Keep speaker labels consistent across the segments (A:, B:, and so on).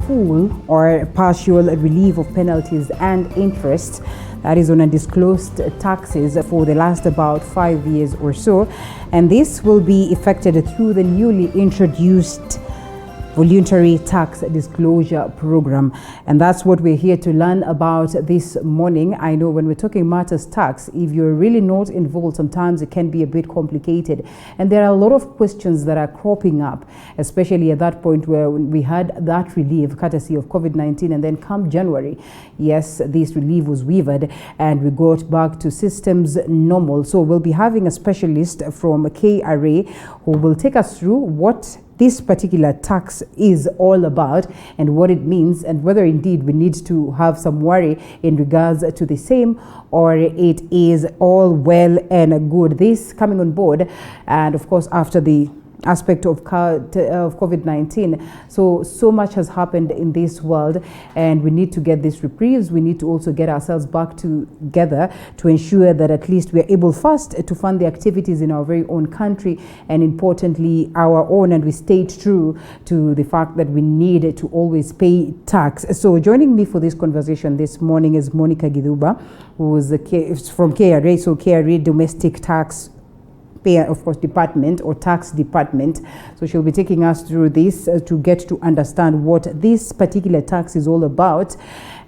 A: full or partial relief of penalties and interest, that is on undisclosed taxes, for the last about 5 years or so. And this will be effected through the newly introduced Voluntary Tax Disclosure Program. And that's what we're here to learn about this morning. I know when we're talking matters tax, if you're really not involved, sometimes it can be a bit complicated. And there are a lot of questions that are cropping up, especially at that point where we had that relief courtesy of COVID-19, and then come January, yes, this relief was waived and we got back to systems normal. So we'll be having a specialist from KRA who will take us through what this particular tax is all about and what it means, and whether indeed we need to have some worry in regards to the same, or it is all well and good. This coming on board, and of course after the aspect of COVID-19. So much has happened in this world, and we need to get these reprieves. We need to also get ourselves back together to ensure that at least we are able first to fund the activities in our very own country, and importantly our own, and we stayed true to the fact that we need to always pay tax. So joining me for this conversation this morning is Monica Githuba, who is from KRA, so KRA Domestic Tax of course department, or tax department. So she'll be taking us through this to get to understand what this particular tax is all about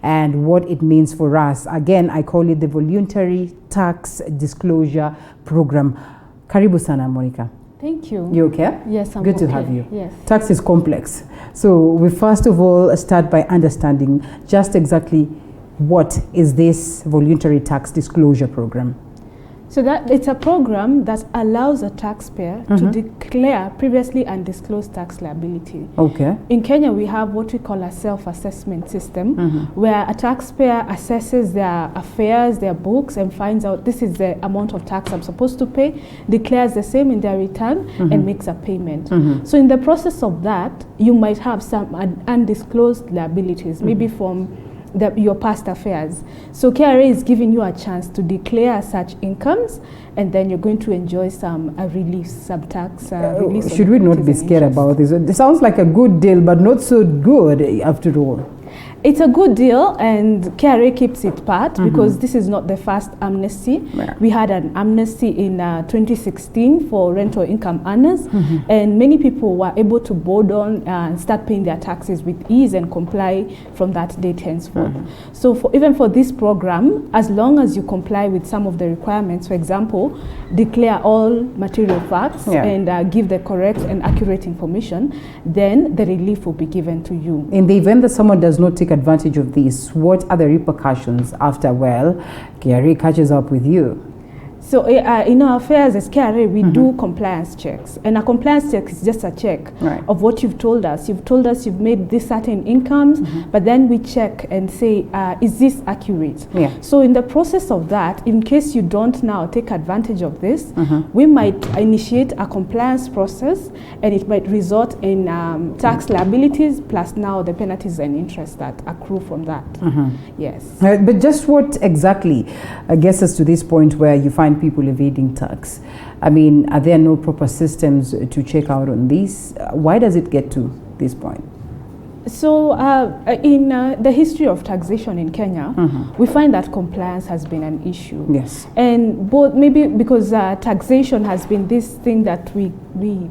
A: and what it means for us. Again, I call it the Voluntary Tax Disclosure Program. Karibu sana, Monica.
B: Thank you.
A: You okay?
B: Yes, I'm
A: good
B: okay.
A: To have you.
B: Yes.
A: Tax is complex. So we first of all start by understanding just exactly what is this Voluntary Tax Disclosure Program.
B: So that it's a program that allows a taxpayer to declare previously undisclosed tax liability.
A: Okay.
B: In Kenya, we have what we call a self-assessment system, where a taxpayer assesses their affairs, their books, and finds out this is the amount of tax I'm supposed to pay, declares the same in their return, and makes a payment. So in the process of that, you might have some undisclosed liabilities, maybe from your past affairs. So KRA is giving you a chance to declare such incomes, and then you're going to enjoy some relief, some tax relief.
A: Should we not be scared about this? It sounds like a good deal, but not so good after all.
B: It's a good deal, and KRA keeps it part because this is not the first amnesty. Right. We had an amnesty in 2016 for rental income earners, and many people were able to board on and start paying their taxes with ease and comply from that date henceforth. So even for this program, as long as you comply with some of the requirements, for example, declare all material facts and give the correct and accurate information, then the relief will be given to you.
A: In the event that someone does not take advantage of this, what are the repercussions after, well, KRA catches up with you?
B: So in our affairs as KRA, we do compliance checks. And a compliance check is just a check of what you've told us. You've told us you've made this certain incomes, but then we check and say, is this accurate? So in the process of that, in case you don't now take advantage of this, we might initiate a compliance process, and it might result in tax liabilities, plus now the penalties and interest that accrue from that. Yes.
A: But just what exactly gets us to this point where you find people evading tax? I mean, are there no proper systems to check out on this? Why does it get to this point?
B: So in the history of taxation in Kenya, we find that compliance has been an issue.
A: Yes.
B: And both maybe because taxation has been this thing that we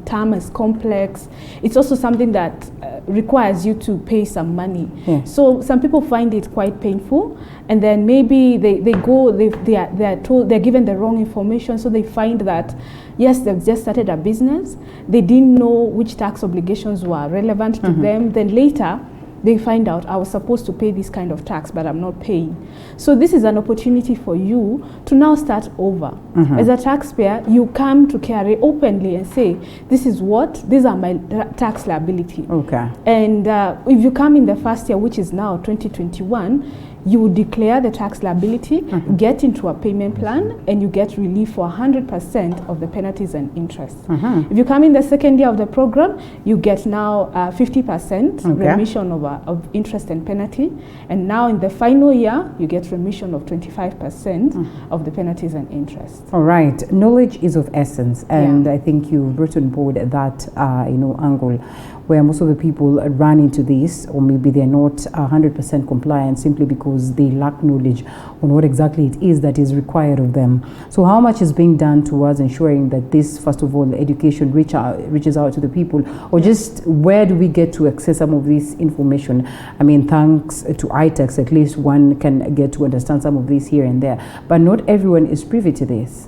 B: term as complex. It's also something that requires you to pay some money. So some people find it quite painful, and then maybe they are told, they're given the wrong information, so they find that yes, they've just started a business, they didn't know which tax obligations were relevant to them, then later they find out I was supposed to pay this kind of tax, but I'm not paying. So this is an opportunity for you to now start over. As a taxpayer, you come to KRA openly and say, these are my tax liability. Okay. And if you come in the first year, which is now 2021, you would declare the tax liability, get into a payment plan, and you get relief for 100% of the penalties and interest. If you come in the second year of the program, you get now 50% remission of interest and penalty. And now in the final year, you get remission of 25% of the penalties and interest.
A: All right. Knowledge is of essence. And I think you brought on board that angle. where most of the people run into this, or maybe they're not 100% compliant simply because they lack knowledge on what exactly it is that is required of them. So how much is being done towards ensuring that this, first of all, education reaches out to the people, or just where do we get to access some of this information? I mean, thanks to iTex, at least one can get to understand some of this here and there, but not everyone is privy to this.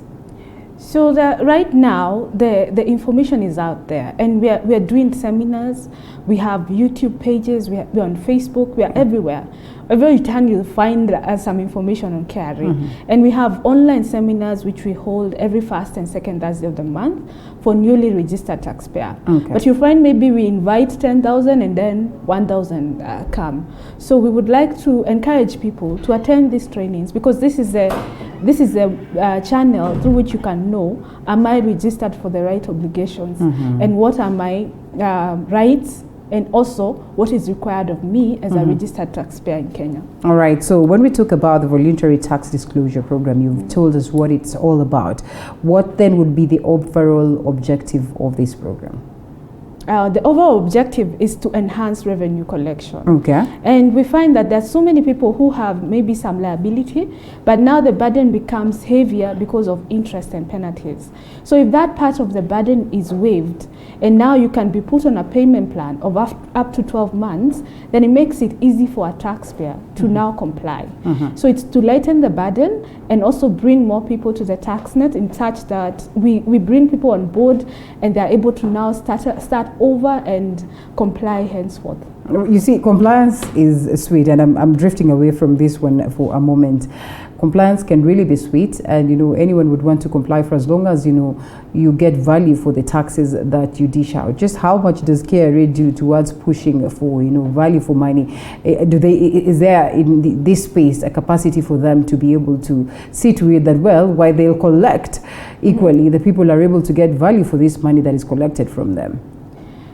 B: So right now, the information is out there, and we are doing seminars. We have YouTube pages. We're on Facebook. We are everywhere. Every time you'll find some information on KRA. And we have online seminars which we hold every first and second Thursday of the month for newly registered taxpayer. But you find maybe we invite 10,000 and then 1,000 come. So we would like to encourage people to attend these trainings, because this is a channel through which you can know, am I registered for the right obligations, and what are my rights, and also what is required of me as a registered taxpayer in Kenya.
A: All right, so when we talk about the voluntary tax disclosure program, you've told us what it's all about. What then would be the overall objective of this program?
B: The overall objective is to enhance revenue collection.
A: Okay.
B: And we find that there's so many people who have maybe some liability, but now the burden becomes heavier because of interest and penalties. So if that part of the burden is waived, and now you can be put on a payment plan of up to 12 months, then it makes it easy for a taxpayer to now comply. So it's to lighten the burden and also bring more people to the TaxNet in such that we bring people on board and they're able to now start over and comply henceforth.
A: You see, compliance is sweet, and I'm drifting away from this one for a moment. Compliance can really be sweet, and anyone would want to comply for as long as you get value for the taxes that you dish out. Just how much does KRA do towards pushing for value for money? Is there in this space a capacity for them to be able to see to it that, well, while they'll collect equally, the people are able to get value for this money that is collected from them?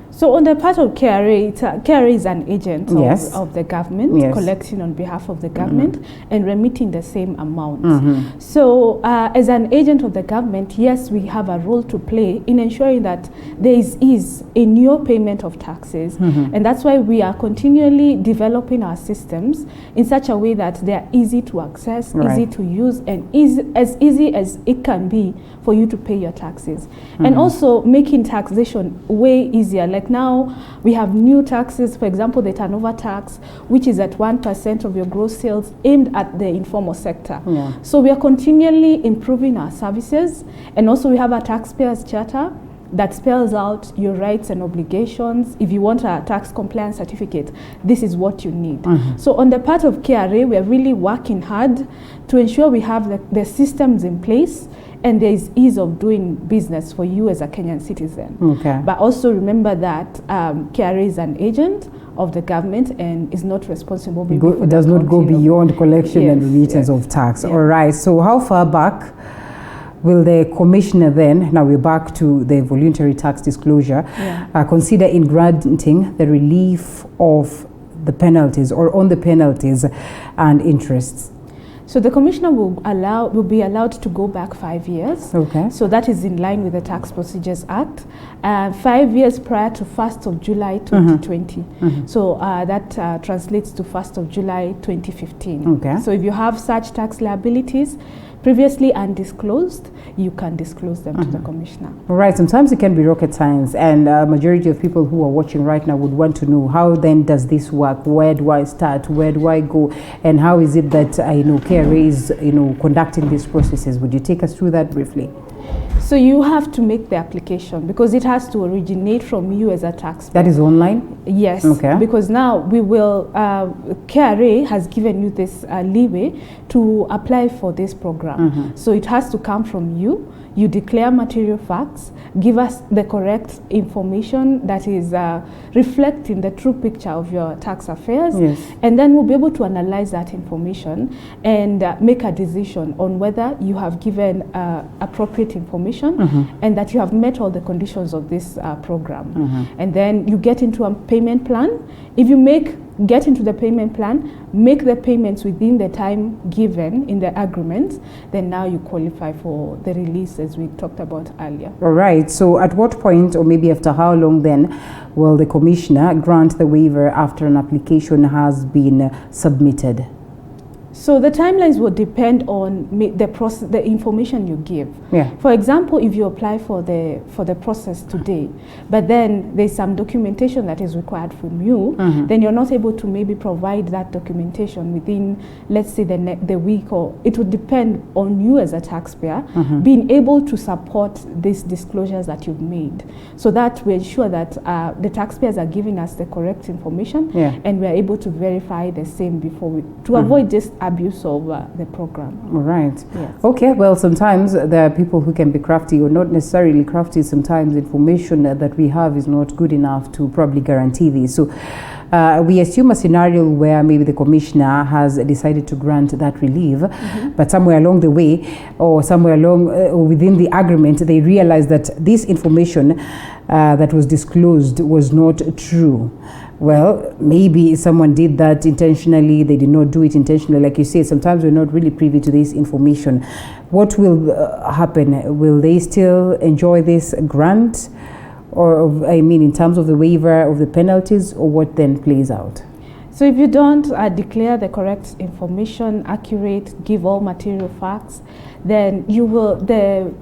B: So on the part of KRA, KRA is an agent of the government, collecting on behalf of the government and remitting the same amount. So as an agent of the government, yes, we have a role to play in ensuring that there is ease in your payment of taxes. And that's why we are continually developing our systems in such a way that they are easy to access, easy to use, and as easy as it can be for you to pay your taxes. And also making taxation way easier. Like now we have new taxes, for example, the turnover tax, which is at 1% of your gross sales, aimed at the informal sector. So we are continually improving our services, and also we have a taxpayers charter that spells out your rights and obligations. If you want a tax compliance certificate, this is what you need. So on the part of KRA, we are really working hard to ensure we have the systems in place, and there is ease of doing business for you as a Kenyan citizen. But also remember that KRA is an agent of the government and is not responsible.
A: It does not go beyond collection and remittance of tax. All right, so how far back will the commissioner then, now we're back to the voluntary tax disclosure, consider in granting the relief of the penalties or on the penalties and interests?
B: So the commissioner will be allowed to go back 5 years. So that is in line with the Tax Procedures Act. 5 years prior to 1st of July 2020. So that translates to 1st of July 2015. So if you have such tax liabilities previously undisclosed, you can disclose them to the commissioner. All right, sometimes it can be rocket science, and a majority of people who are watching right now would want to know, how then does this work? Where do I start? Where do I go? And how is it that KRA is conducting these processes? Would you take us through that briefly? So you have to make the application because it has to originate from you as a taxpayer. That is online? Yes. Because now we will, KRA has given you this leeway to apply for this program. So it has to come from you. You declare material facts, give us the correct information that is reflecting the true picture of your tax affairs, and then we'll be able to analyze that information and make a decision on whether you have given appropriate information information and that you have met all the conditions of this program. And then you get into a payment plan. If you get into the payment plan, make the payments within the time given in the agreement, then now you qualify for the release as we talked about earlier.
A: All right. So at what point, or maybe after how long then, will the commissioner grant the waiver after an application has been submitted?
B: So the timelines will depend on the process, the information you give.
A: Yeah.
B: For example, if you apply for the process today, but then there's some documentation that is required from you, then you're not able to maybe provide that documentation within, let's say, the week, or it would depend on you as a taxpayer being able to support these disclosures that you've made, so that we ensure that the taxpayers are giving us the correct information, and we're able to verify the same before to avoid just abuse of the program.
A: All right.
B: Yes.
A: Okay. Well, sometimes there are people who can be crafty, or not necessarily crafty. Sometimes information that we have is not good enough to probably guarantee this. So we assume a scenario where maybe the commissioner has decided to grant that relief, but somewhere along the way, or somewhere along or within the agreement, they realize that this information that was disclosed was not true. Well, maybe someone did that intentionally, they did not do it intentionally. Like you say, sometimes we're not really privy to this information. What will happen? Will they still enjoy this grant? Or, I mean, in terms of the waiver of the penalties, or what then plays out?
B: So if you don't declare the correct information, accurate, give all material facts, then you will the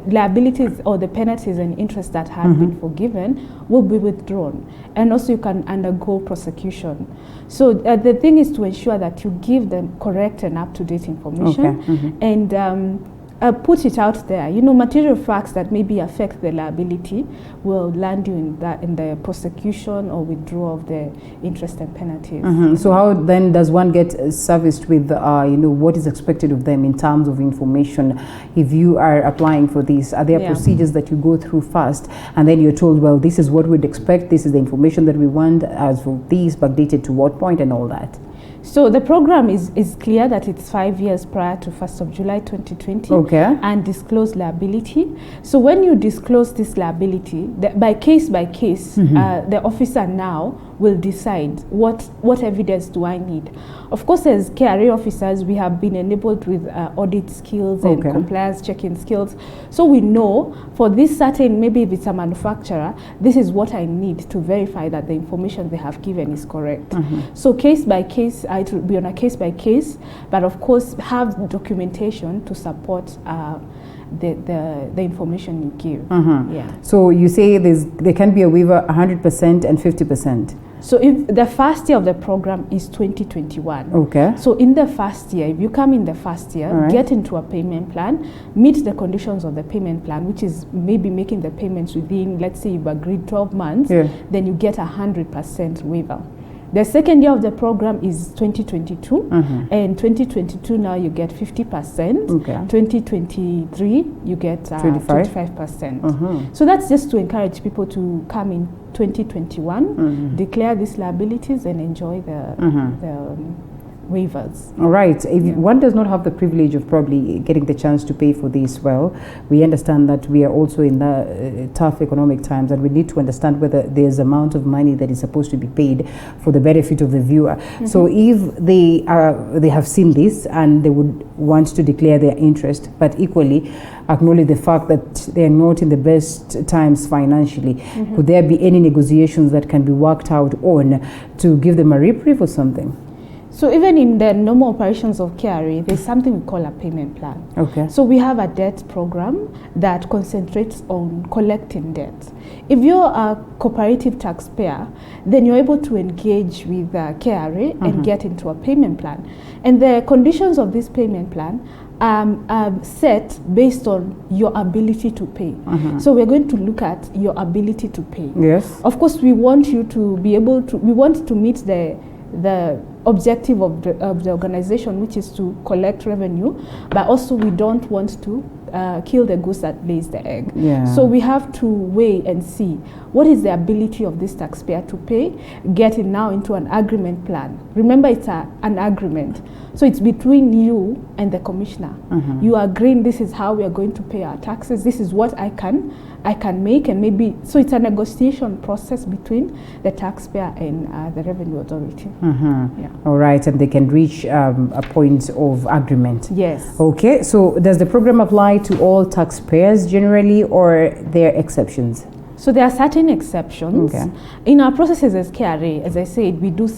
B: liabilities or the penalties and interest that have been forgiven will be withdrawn, and also you can undergo prosecution. So the thing is to ensure that you give them correct and up-to-date information, and put it out there. You know, material facts that maybe affect the liability will land you in the prosecution or withdrawal of the interest and penalties.
A: So how then does one get serviced with, you know, what is expected of them in terms of information? If you are applying for this, are there procedures that you go through first, and then you're told, well, this is what we'd expect, this is the information that we want, as for these, backdated to what point, and all that?
B: So the program is clear that it's 5 years prior to 1st of July 2020, and disclose liability. So when you disclose this liability, by case, the officer now will decide what evidence do I need. Of course, as KRA officers, we have been enabled with audit skills and compliance checking skills. So we know for this certain, maybe if it's a manufacturer, this is what I need to verify that the information they have given is correct. So case by case, it will be on a case by case, but of course have documentation to support the information you give.
A: So you say there can be a waiver 100% and 50%.
B: So if the first year of the program is 2021. So in the first year, if you come in the first year, get into a payment plan, meet the conditions of the payment plan, which is maybe making the payments within, let's say you've agreed 12 months, then you get 100% waiver. The second year of the program is 2022, and 2022 now you get 50%. 2023 you get 25%. So that's just to encourage people to come in 2021, declare these liabilities, and enjoy the waivers.
A: All right. If one does not have the privilege of probably getting the chance to pay for this, well, we understand that we are also in the tough economic times, and we need to understand whether there's amount of money that is supposed to be paid for the benefit of the viewer. So if they have seen this and they would want to declare their interest, but equally acknowledge the fact that they are not in the best times financially, could there be any negotiations that can be worked out on to give them a reprieve or something?
B: So even in the normal operations of KRA, there's something we call a payment plan. So we have a debt program that concentrates on collecting debt. If you're a cooperative taxpayer, then you're able to engage with KRA and get into a payment plan. And the conditions of this payment plan are set based on your ability to pay. So we're going to look at your ability to pay. Of course, we want you to be able to, we want to meet the objective of the organization, which is to collect revenue, but also we don't want to kill the goose that lays the egg. So we have to weigh and see what is the ability of this taxpayer to pay, get it now into an agreement plan. Remember, it's an agreement. So it's between you and the commissioner. You are agreeing this is how we are going to pay our taxes. This is what I can make, and maybe, so it's a negotiation process between the taxpayer and the revenue authority.
A: All right, and they can reach a point of agreement.
B: Yes.
A: Okay, so does the program apply to all taxpayers generally, or there are exceptions?
B: So there are certain exceptions. In our processes as KRA, as I said, we do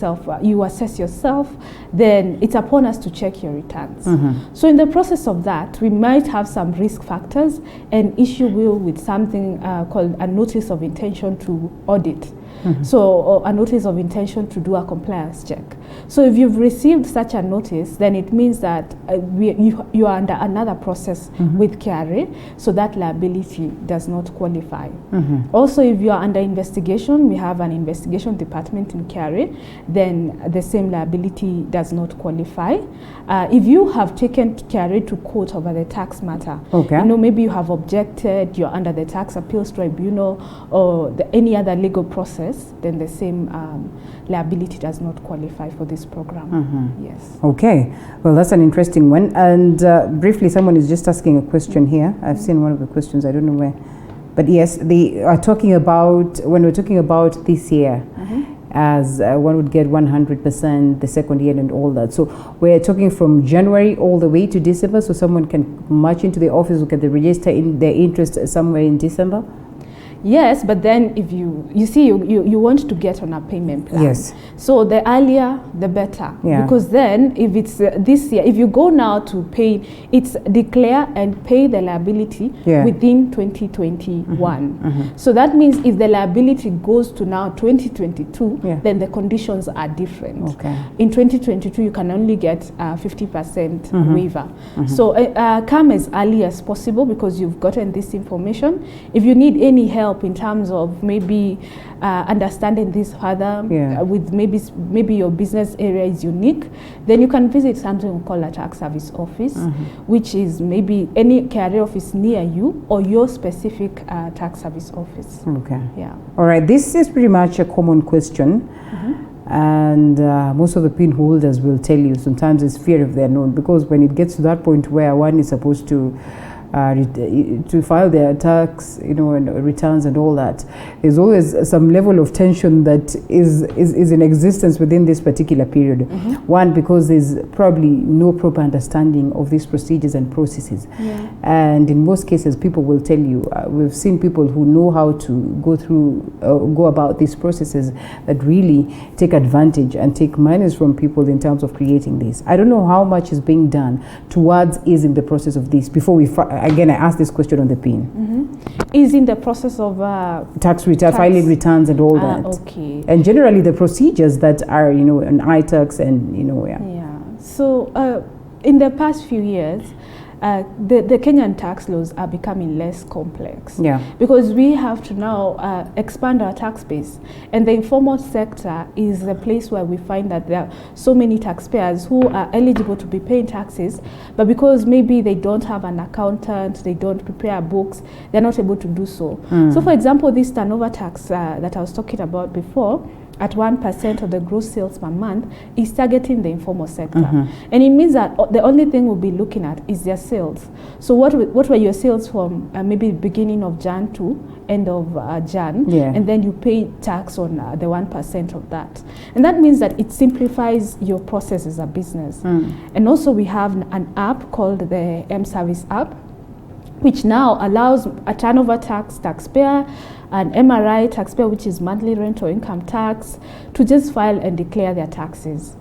B: you assess yourself, then it's upon us to check your returns. So in the process of that, we might have some risk factors and issue with something called a notice of intention to audit. So a notice of intention to do a compliance check. So if you've received such a notice, then it means that you are under another process with KRA, so that liability does not qualify. Also, if you are under investigation, we have an investigation department in KRA, then the same liability does not qualify. If you have taken KRA to court over the tax matter, maybe you have objected, you're under the tax appeals tribunal or any other legal process, then the same liability does not qualify for this program. Yes.
A: Okay. Well, that's an interesting one. And briefly, someone is just asking a question here. I've seen one of the questions. I don't know where. But yes, they are talking about, when we're talking about this year, as one would get 100% the second year and all that. So we're talking from January all the way to December, so someone can march into the office, look at the register in their interest somewhere in December?
B: Yes, but then if you see you want to get on a payment plan.
A: Yes.
B: So the earlier the better. Because then if it's this year, if you go now to pay, it's declare and pay the liability within 2021. So that means if the liability goes to now 2022, then the conditions are different. In 2022, you can only get 50% waiver. So come as early as possible because you've gotten this information. If you need any help in terms of maybe understanding this further, with maybe your business area is unique, then you can visit something we call a tax service office, which is maybe any KRA office near you or your specific tax service office. All right, this is pretty much a common question. And most of the PIN holders will tell you sometimes it's fear of the unknown, because when it gets to that point where one is supposed to file their tax, and returns and all that, there's always some level of tension that is in existence within this particular period. One, because there's probably no proper understanding of these procedures and processes. And in most cases, people will tell you, we've seen people who know how to go about these processes that really take advantage and take monies from people in terms of creating this. I don't know how much is being done towards easing the process of this before we again, I asked this question on the PIN. Is in the process of
A: tax return, filing returns and all that. And generally the procedures that are, on iTax and,
B: So in the past few years, the Kenyan tax laws are becoming less complex. Because we have to now expand our tax base, and the informal sector is the place where we find that there are so many taxpayers who are eligible to be paying taxes, but because maybe they don't have an accountant, they don't prepare books, they're not able to do so. So for example, this turnover tax that I was talking about before, at 1% of the gross sales per month, is targeting the informal sector. And it means that the only thing we'll be looking at is their sales. So what were your sales from maybe beginning of Jan to end of Jan, and then you pay tax on the 1% of that. And that means that it simplifies your process as a business. And also we have an app called the M-Service app, which now allows a turnover taxpayer, an MRI taxpayer, which is monthly rent or income tax, to just file and declare their taxes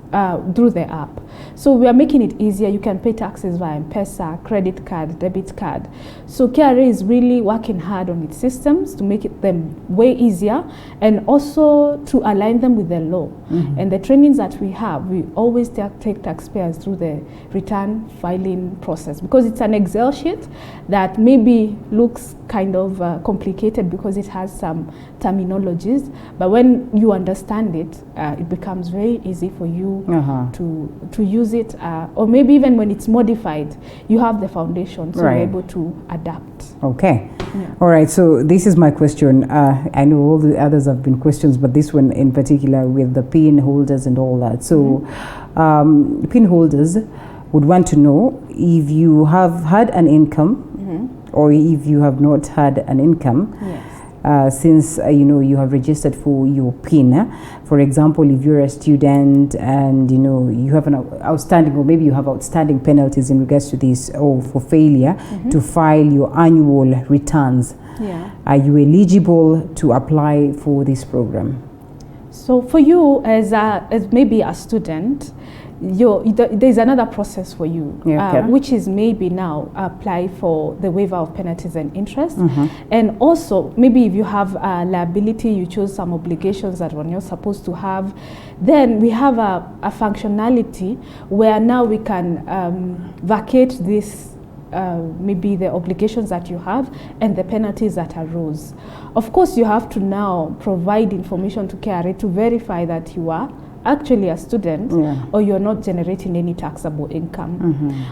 B: through the app. So we are making it easier. You can pay taxes via M-Pesa, credit card, debit card. So KRA is really working hard on its systems to make them way easier, and also to align them with the law. And the trainings that we have, we always take taxpayers through the return filing process, because it's an Excel sheet that maybe looks kind of complicated because it has some terminologies, but when you understand it, it becomes very easy for you to use it, or maybe even when it's modified, you have the foundation, so you're able to adapt.
A: Okay. Yeah. All right, so this is my question. I know all the others have been questions, but this one in particular with the PIN holders and all that. So PIN holders would want to know if you have had an income or if you have not had an income. Yes. Since you have registered for your PIN. For example, if you're a student and you have an outstanding, or maybe you have outstanding penalties in regards to this, or for failure to file your annual returns, are you eligible to apply for this program? So
B: for you as maybe a student, there's another process for you, which is maybe now apply for the waiver of penalties and interest. And also, maybe if you have a liability, you choose some obligations that you're not supposed to have, then we have a functionality where now we can vacate this, maybe the obligations that you have and the penalties that arose. Of course, you have to now provide information to KRA to verify that you are actually a student or you're not generating any taxable income.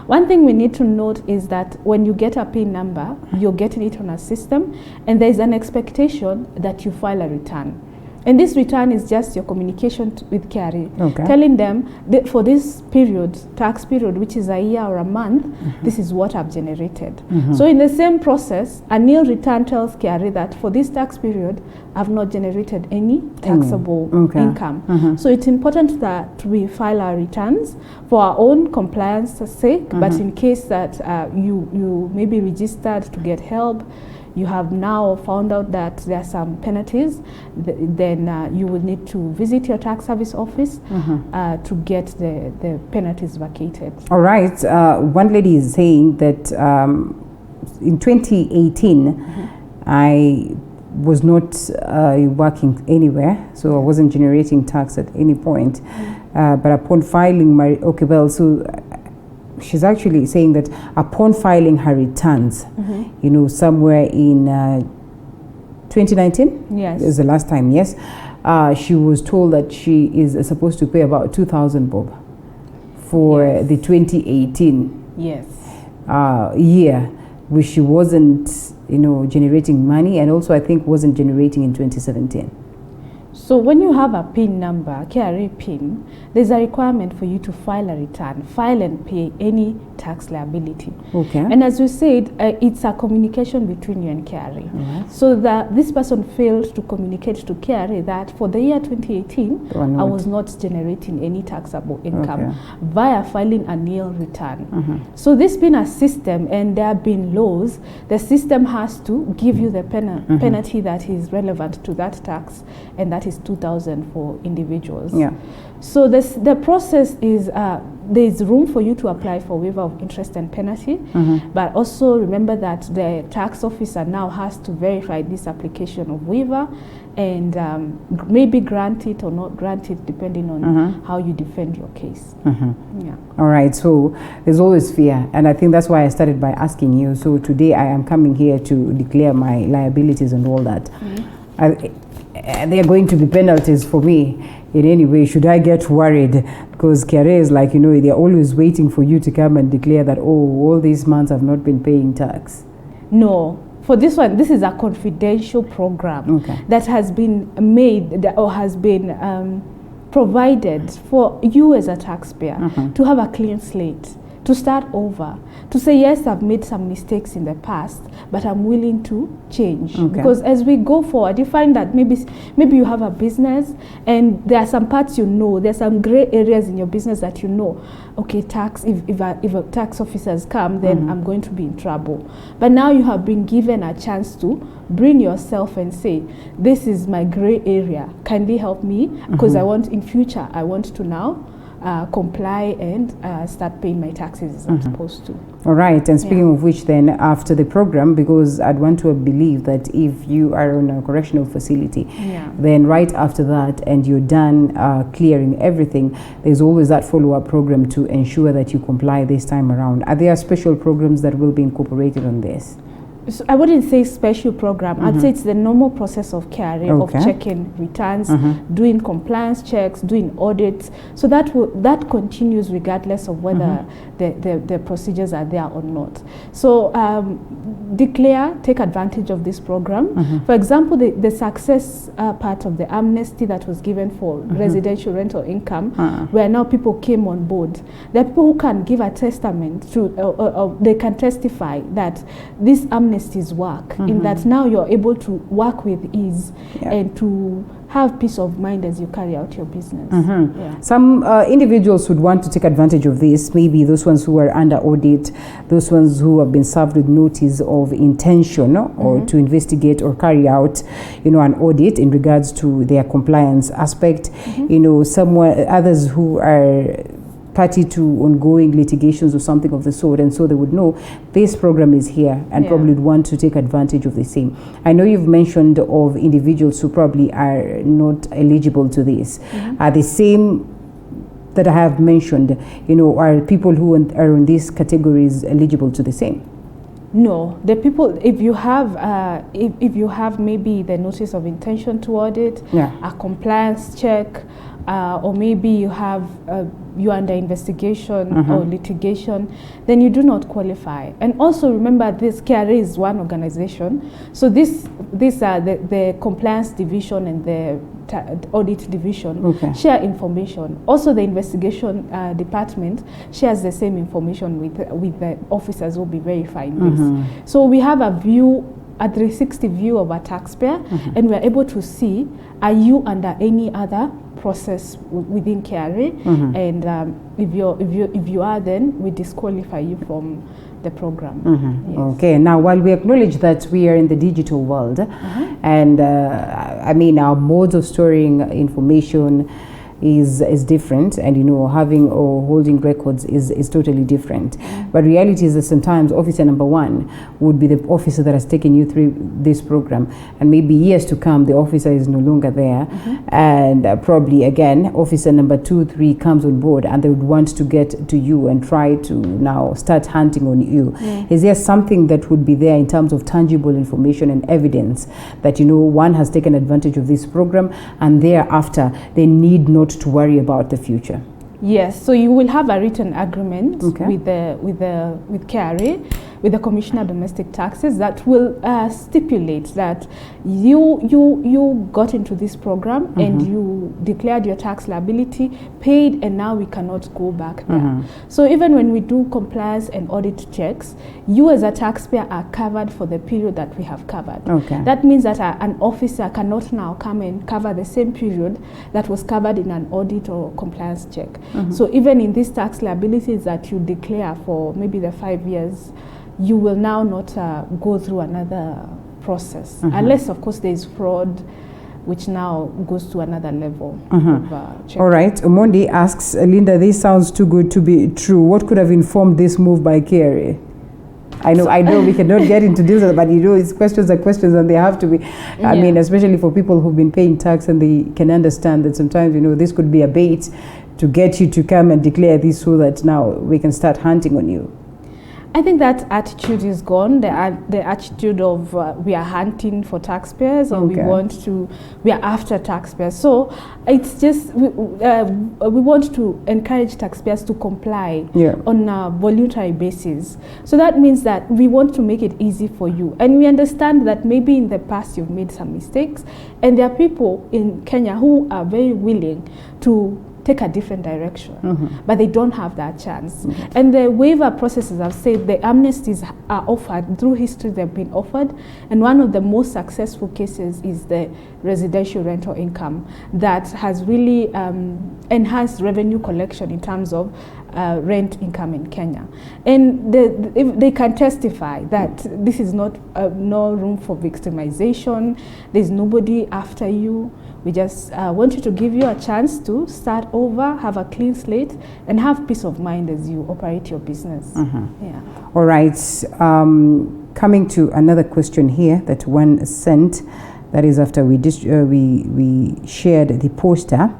B: One thing we need to note is that when you get a PIN number, you're getting it on a system, and there's an expectation that you file a return. And this return is just your communication with KRA, telling them that for this period, tax period, which is a year or a month, this is what I've generated. So in the same process, a nil return tells KRA that for this tax period, I've not generated any taxable income. So it's important that we file our returns for our own compliance sake, but in case that you may be registered to get help, you have now found out that there are some penalties, then you will need to visit your tax service office to get the penalties vacated. All right.
A: One lady is saying that in 2018, I was not working anywhere, so I wasn't generating tax at any point. But upon filing my, she's actually saying that upon filing her returns, somewhere in 2019, is the last time, she was told that she is supposed to pay about 2,000 bob for the 2018 year, which she wasn't, generating money, and also I think wasn't generating in 2017.
B: So when you have a PIN number, KRA PIN, there's a requirement for you to file a return, file and pay any tax liability. And as we said, it's a communication between you and KRA. So that this person failed to communicate to KRA that for the year 2018, I was not generating any taxable income via filing a nil return. So this being a system, and there have been laws, the system has to give you the penalty that is relevant to that tax, and that is 2,000 for individuals. So the process is there's room for you to apply for waiver of interest and penalty, but also remember that the tax officer now has to verify this application of waiver and maybe grant it or not grant it depending on how you defend your case.
A: All right, so there's always fear, and I think that's why I started by asking you. So today I am coming here to declare my liabilities and all that. There are going to be penalties for me in any way. Should I get worried? Because KRA is like, they're always waiting for you to come and declare that, all these months I've not been paying tax.
B: No. For this one, this is a confidential program that has been made or has been provided for you as a taxpayer to have a clean slate, to start over, to say, yes, I've made some mistakes in the past, but I'm willing to change. Because as we go forward, you find that maybe you have a business and there are some parts there's some gray areas in your business that okay, tax, if a tax officers come, then I'm going to be in trouble. But now you have been given a chance to bring yourself and say, this is my gray area, kindly help me, because in future, I want to now comply and start paying my taxes as I'm supposed to.
A: All right, and speaking of which, then after the program, because I'd want to believe that if you are in a correctional facility, then right after that and you're done clearing everything, there's always that follow-up program to ensure that you comply this time around. Are there special programs that will be incorporated on this?
B: So I wouldn't say special program. I'd say it's the normal process of KRA, of checking returns, doing compliance checks, doing audits. So that continues regardless of whether the procedures are there or not. So take advantage of this program. For example, the success part of the amnesty that was given for residential rental income, where now people came on board. There are people who can give a testament to, they can testify that this amnesties work, in that now you're able to work with ease and to have peace of mind as you carry out your business.
A: Some individuals would want to take advantage of this, maybe those ones who are under audit, those ones who have been served with notice of intention or to investigate or carry out, an audit in regards to their compliance aspect. Others who are party to ongoing litigations or something of the sort, and so they would know this program is here and probably would want to take advantage of the same. I know you've mentioned of individuals who probably are not eligible to this. Are the same that I have mentioned, are people who are in these categories eligible to the same?
B: No, the people, if you have maybe the notice of intention to audit, a compliance check, or maybe you have you're under investigation or litigation, then you do not qualify. And also remember, this KRA is one organization, so these are the compliance division and the audit division share information. Also, the investigation department shares the same information with the officers who will be verifying this. So we have a 360 view of a taxpayer, and we're able to see, are you under any other process within KRA, and if you are, then we disqualify you from the program. Okay,
A: now while we acknowledge that we are in the digital world, and our modes of storing information is different, and having or holding records is totally different. But reality is that sometimes officer number 1 would be the officer that has taken you through this program, and maybe years to come the officer is no longer there, and probably again officer number 2, 3 comes on board, and they would want to get to you and try to now start hunting on you. Is there something that would be there in terms of tangible information and evidence that one has taken advantage of this program, and thereafter they need not to worry about the future?
B: Yes, so you will have a written agreement with KRA, with the Commissioner of Domestic Taxes, that will stipulate that you got into this program and you declared your tax liability, paid, and now we cannot go back there. So even when we do compliance and audit checks, you as a taxpayer are covered for the period that we have covered. That means that an officer cannot now come and cover the same period that was covered in an audit or compliance check. So even in these tax liabilities that you declare for maybe the 5 years, you will now not go through another process, unless of course there is fraud, which now goes to another level of check.
A: All right, Omondi asks, Linda, this sounds too good to be true. What could have informed this move by KRA? I know we cannot get into this, but it's questions are questions, and they have to be. I mean, especially for people who've been paying tax, and they can understand that sometimes this could be a bait to get you to come and declare this, so that now we can start hunting on you.
B: I think that attitude is gone. The attitude of we are hunting for taxpayers, or we are after taxpayers. So it's just we want to encourage taxpayers to comply on a voluntary basis. So that means that we want to make it easy for you, and we understand that maybe in the past you've made some mistakes, and there are people in Kenya who are very willing to take a different direction, but they don't have that chance. And the waiver processes, I've said, the amnesties are offered through history. They've been offered, and one of the most successful cases is the residential rental income that has really enhanced revenue collection in terms of rent income in Kenya. And if they can testify that this is not no room for victimization. There's nobody after you. We just want you to give you a chance to start over, have a clean slate, and have peace of mind as you operate your business.
A: All right. Coming to another question here that one sent. That is after we shared the poster.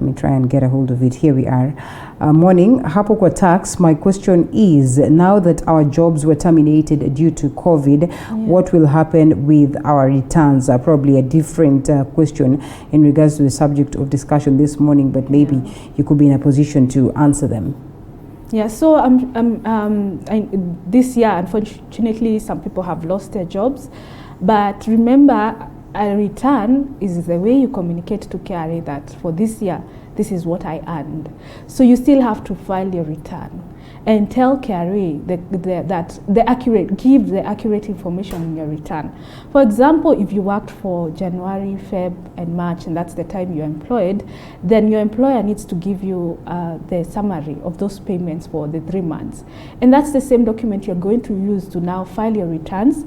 A: me try and get a hold of it. Here we are. Morning, hapo kwa tax. My question is, now that our jobs were terminated due to COVID, what will happen with our returns? Probably a different question in regards to the subject of discussion this morning, but maybe you could be in a position to answer them.
B: Yeah, so this year, unfortunately, some people have lost their jobs. But remember, a return is the way you communicate to KRA that for this year, this is what I earned. So you still have to file your return and tell KRA give the accurate information in your return. For example, if you worked for January, Feb, and March, and that's the time you're employed, then your employer needs to give you the summary of those payments for the 3 months. And that's the same document you're going to use to now file your returns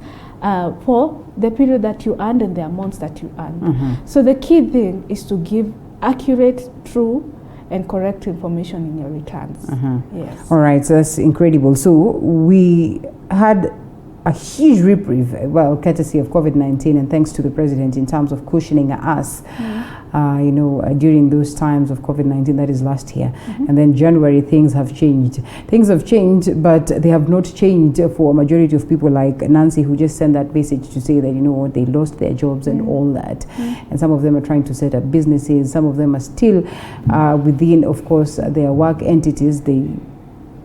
B: for the period that you earned and the amounts that you earned. So the key thing is to give accurate, true, and correct information in your returns. Yes.
A: All right, so that's incredible. So we had a huge reprieve, well, courtesy of COVID-19, and thanks to the president in terms of cushioning us, during those times of COVID-19, that is last year. And then January, things have changed. Things have changed, but they have not changed for a majority of people like Nancy, who just sent that message to say that, they lost their jobs and all that. And some of them are trying to set up businesses. Some of them are still within, of course, their work entities. They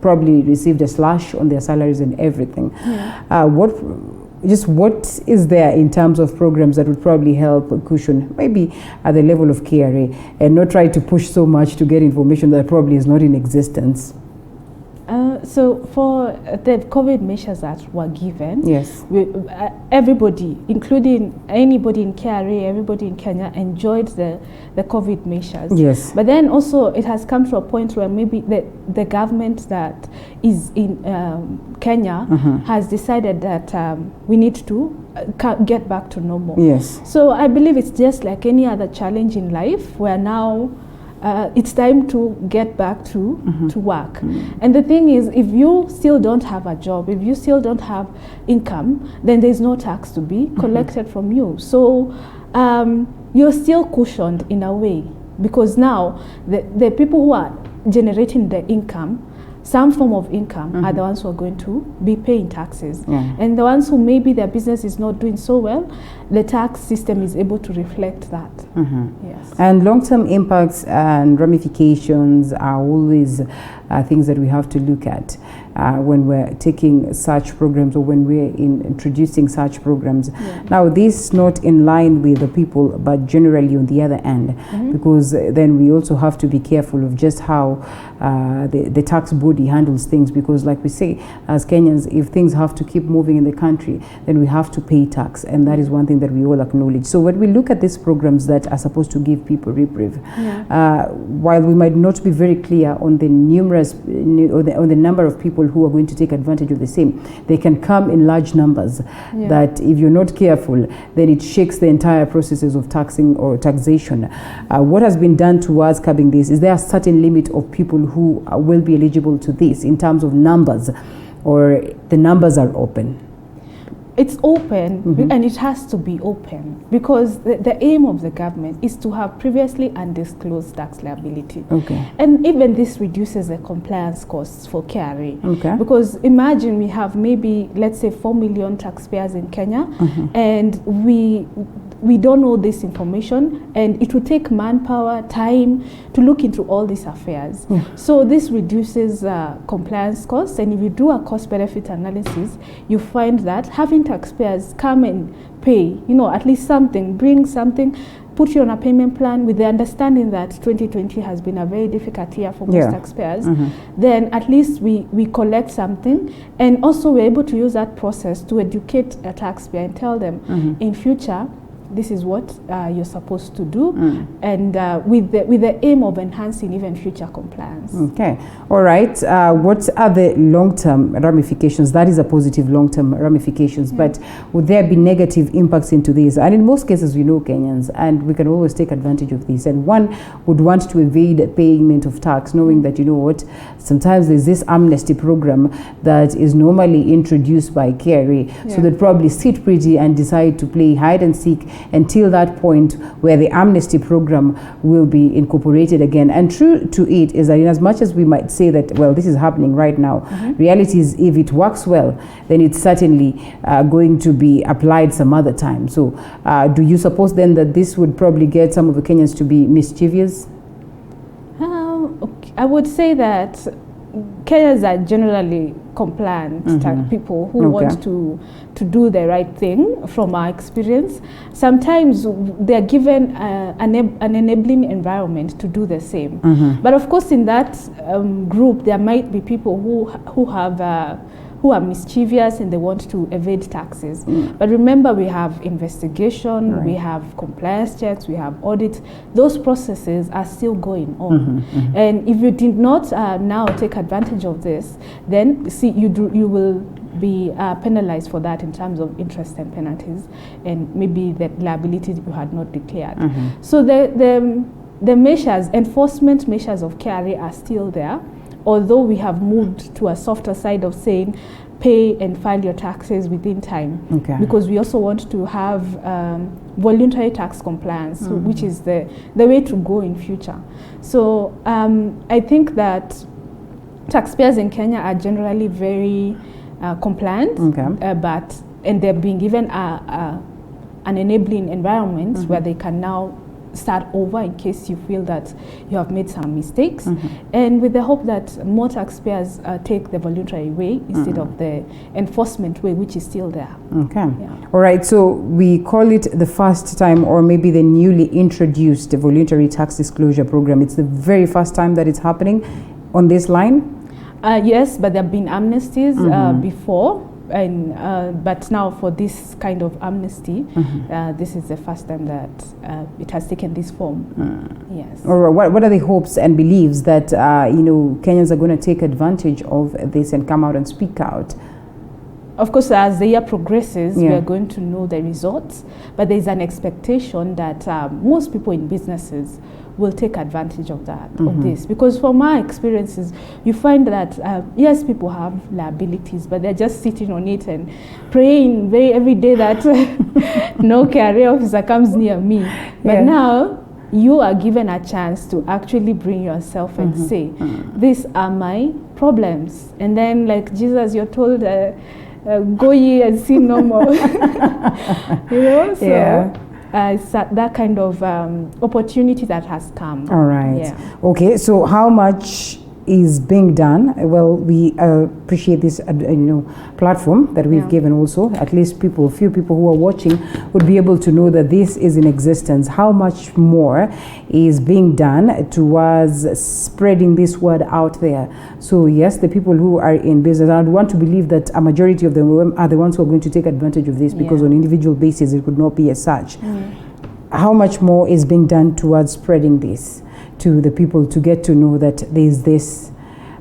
A: probably received a slash on their salaries and everything. What is there in terms of programs that would probably help cushion, maybe at the level of KRA, and not try to push so much to get information that probably is not in existence?
B: So for the COVID measures that were given, everybody, including anybody in KRA, everybody in Kenya, enjoyed the COVID measures.
A: Yes.
B: But then also it has come to a point where maybe the government that is in Kenya has decided that we need to get back to normal.
A: Yes.
B: So I believe it's just like any other challenge in life, where now it's time to get back to work. And the thing is, if you still don't have a job, if you still don't have income, then there's no tax to be collected from you. So you're still cushioned in a way, because now the people who are generating the income, some form of income, are the ones who are going to be paying taxes. And the ones who maybe their business is not doing so well, the tax system is able to reflect that. Yes.
A: And long-term impacts and ramifications are always things that we have to look at when we're taking such programs, or when we're introducing such programs. Now, this is not in line with the people, but generally on the other end, because then we also have to be careful of just how the tax body handles things, because like we say, as Kenyans, if things have to keep moving in the country, then we have to pay tax, and that is one thing that we all acknowledge. So when we look at these programs that are supposed to give people reprieve, while we might not be very clear on the on the number of people who are going to take advantage of the same, they can come in large numbers, that if you're not careful, then it shakes the entire processes of taxing or taxation. What has been done towards curbing this? Is there a certain limit of people who will be eligible to this in terms of numbers, or the numbers are open?
B: It's open, and it has to be open, because the aim of the government is to have previously undisclosed tax liability. And even this reduces the compliance costs for KRA. Because imagine we have maybe, let's say, 4 million taxpayers in Kenya, and we don't know this information, and it will take manpower, time to look into all these affairs. So this reduces compliance costs, and if you do a cost-benefit analysis, you find that having taxpayers come and pay, at least something, bring something, put you on a payment plan with the understanding that 2020 has been a very difficult year for most taxpayers, then at least we collect something, and also we're able to use that process to educate a taxpayer and tell them in future, this is what you're supposed to do, and with the aim of enhancing even future compliance.
A: Okay, all right. What are the long-term ramifications? That is a positive long-term ramifications, but would there be negative impacts into this? And in most cases, we know Kenyans, and we can always take advantage of this. And one would want to evade payment of tax, knowing that, sometimes there's this amnesty program that is normally introduced by KRA, so they probably sit pretty and decide to play hide and seek until that point where the amnesty program will be incorporated again. And true to it is that in as much as we might say that, well, this is happening right now, reality is if it works well, then it's certainly going to be applied some other time. So do you suppose then that this would probably get some of the Kenyans to be mischievous?
B: Okay. I would say that Kenyans are generally compliant type people who want to do the right thing. From our experience, sometimes they are given an enabling environment to do the same. But of course, in that group, there might be people who are mischievous and they want to evade taxes. But remember, we have investigation, we have compliance checks, we have audits. Those processes are still going on. And if you did not now take advantage of this, then see you will be penalized for that in terms of interest and penalties, and maybe the liabilities you had not declared. So the measures, enforcement measures of KRA are still there, although we have moved to a softer side of saying pay and file your taxes within time, because we also want to have voluntary tax compliance, which is the way to go in future. So I think that taxpayers in Kenya are generally very compliant, and they're being given an enabling environment where they can now start over in case you feel that you have made some mistakes, and with the hope that more taxpayers take the voluntary way instead of the enforcement way, which is still there. All right, so we call it the first time, or maybe the newly introduced voluntary tax disclosure program. It's the very first time that it's happening on this line? Yes, but there have been amnesties before. And but now for this kind of amnesty, this is the first time that it has taken this form. Yes. All
A: right. What are the hopes and beliefs that Kenyans are going to take advantage of this and come out and speak out?
B: Of course, as the year progresses, we are going to know the results, but there is an expectation that most people in businesses will take advantage of that, of this. Because from my experiences, you find that, yes, people have liabilities, but they're just sitting on it and praying every day that no KRA officer comes near me. But now, you are given a chance to actually bring yourself and say, these are my problems. And then, like Jesus, you're told, go ye and sin no more. So it's that kind of opportunity that has come.
A: All right. Okay, so how much is being done? Well, we appreciate this platform that we've given also. At least few people who are watching would be able to know that this is in existence. How much more is being done towards spreading this word out there? So yes, the people who are in business, I want to believe that a majority of them are the ones who are going to take advantage of this, because on an individual basis it could not be as such. How much more is being done towards spreading this to the people to get to know that there is this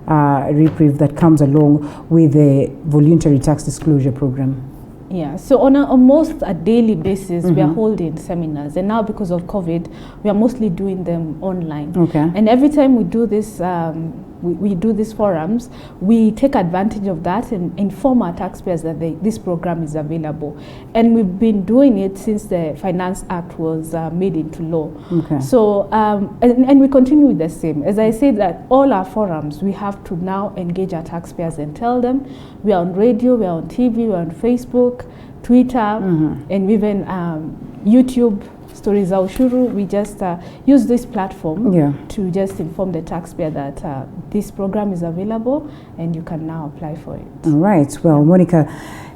A: reprieve that comes along with the voluntary tax disclosure program?
B: Yeah, so on almost a daily basis, we are holding seminars, and now because of COVID, we are mostly doing them online. And every time we do this, we do these forums, we take advantage of that and inform our taxpayers that this program is available. And we've been doing it since the Finance Act was made into law. So, and we continue with the same. As I said, that all our forums, we have to now engage our taxpayers and tell them we are on radio, we are on TV, we are on Facebook, Twitter, and even YouTube. Stories za Ushuru, we just use this platform to just inform the taxpayer that this program is available and you can now apply for it.
A: All right. Well, Monica,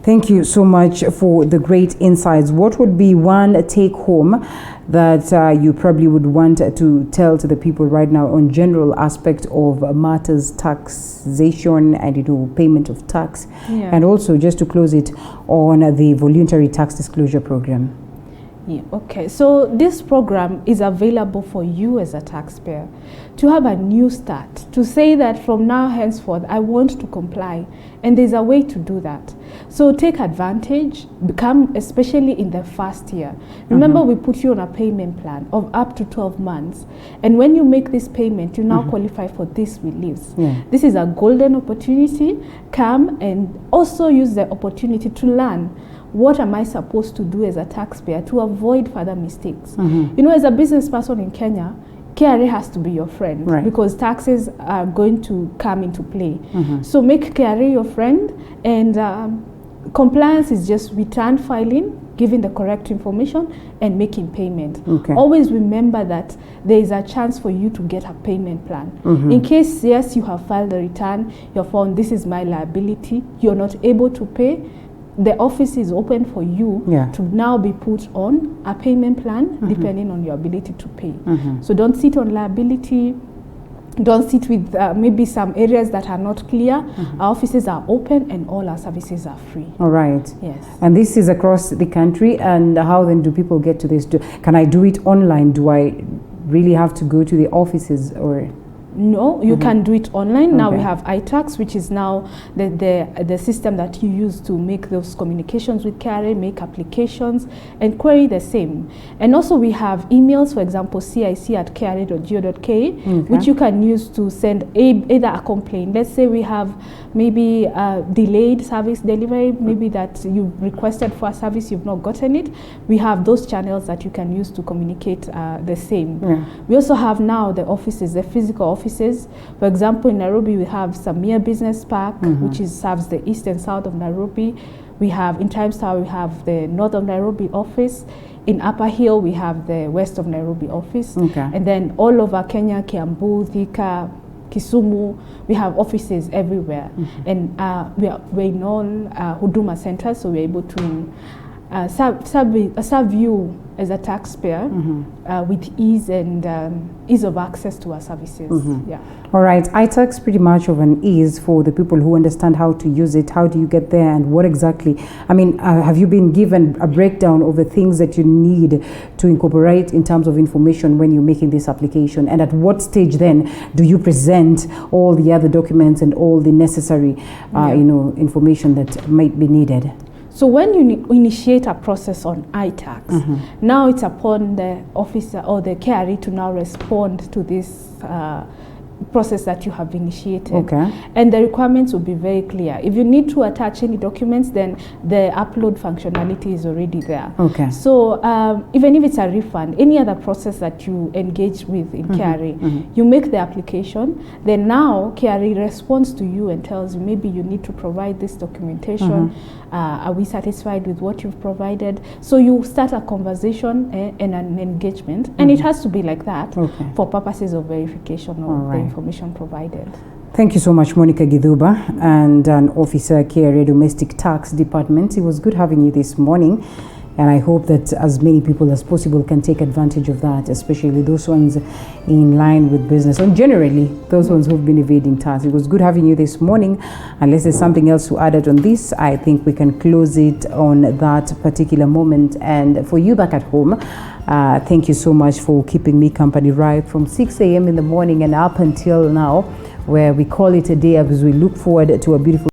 A: thank you so much for the great insights. What would be one take home that you probably would want to tell to the people right now on general aspect of matters taxation and payment of tax, and also just to close it on the voluntary tax disclosure program?
B: Okay, so this program is available for you as a taxpayer to have a new start, to say that from now henceforth I want to comply, and there's a way to do that. So take advantage, especially in the first year. Remember, we put you on a payment plan of up to 12 months, and when you make this payment, you now qualify for these reliefs. This is a golden opportunity. Come and also use the opportunity to learn what am I supposed to do as a taxpayer to avoid further mistakes? You know, as a business person in Kenya, KRA has to be your friend, right, because taxes are going to come into play. So make KRA your friend, and compliance is just return filing, giving the correct information, and making payment. Always remember that there is a chance for you to get a payment plan. In case, yes, you have filed a return, you're found this is my liability, you're not able to pay, the office is open for you to now be put on a payment plan depending on your ability to pay. So don't sit on liability. Don't sit with maybe some areas that are not clear. Our offices are open and all our services are free. All right. Yes.
A: And this is across the country. And how then do people get to this? Can I do it online? Do I really have to go to the offices, or?
B: No, you can do it online. Now we have iTax, which is now the system that you use to make those communications with KRA, make applications, and query the same. And also we have emails, for example, cic@kra.go.ke, which you can use to send either a complaint. Let's say we have maybe delayed service delivery, maybe that you requested for a service, you've not gotten it. We have those channels that you can use to communicate the same. We also have now the offices, the physical offices. For example, in Nairobi, we have Samia Business Park, which serves the east and south of Nairobi. We have, in Times Tower, we have the north of Nairobi office. In Upper Hill, we have the west of Nairobi office. And then all over Kenya, Kiambu, Thika, Kisumu, we have offices everywhere. And we're in all Huduma centers, so we're able to serve you as a taxpayer with ease and ease of access to our services.
A: All right, iTax pretty much of an ease for the people who understand how to use it. How do you get there, and what exactly? I mean, have you been given a breakdown of the things that you need to incorporate in terms of information when you're making this application? And at what stage then do you present all the other documents and all the necessary, information that might be needed?
B: So when you initiate a process on iTax, now it's upon the officer or the KRA to now respond to this process that you have initiated. And the requirements will be very clear. If you need to attach any documents, then the upload functionality is already there. So even if it's a refund, any other process that you engage with in KRA, you make the application, then now KRA responds to you and tells you maybe you need to provide this documentation. Are we satisfied with what you've provided? So you start a conversation and an engagement, and it has to be like that for purposes of verification of the information provided.
A: Thank you so much, Monica Githuba, and an officer, KRA Domestic Tax Department. It was good having you this morning, and I hope that as many people as possible can take advantage of that, especially those ones in line with business, and generally those ones who've been evading tax. It was good having you this morning. Unless there's something else to add on this, I think we can close it on that particular moment. And for you back at home, thank you so much for keeping me company right from 6 a.m. in the morning and up until now, where we call it a day as we look forward to a beautiful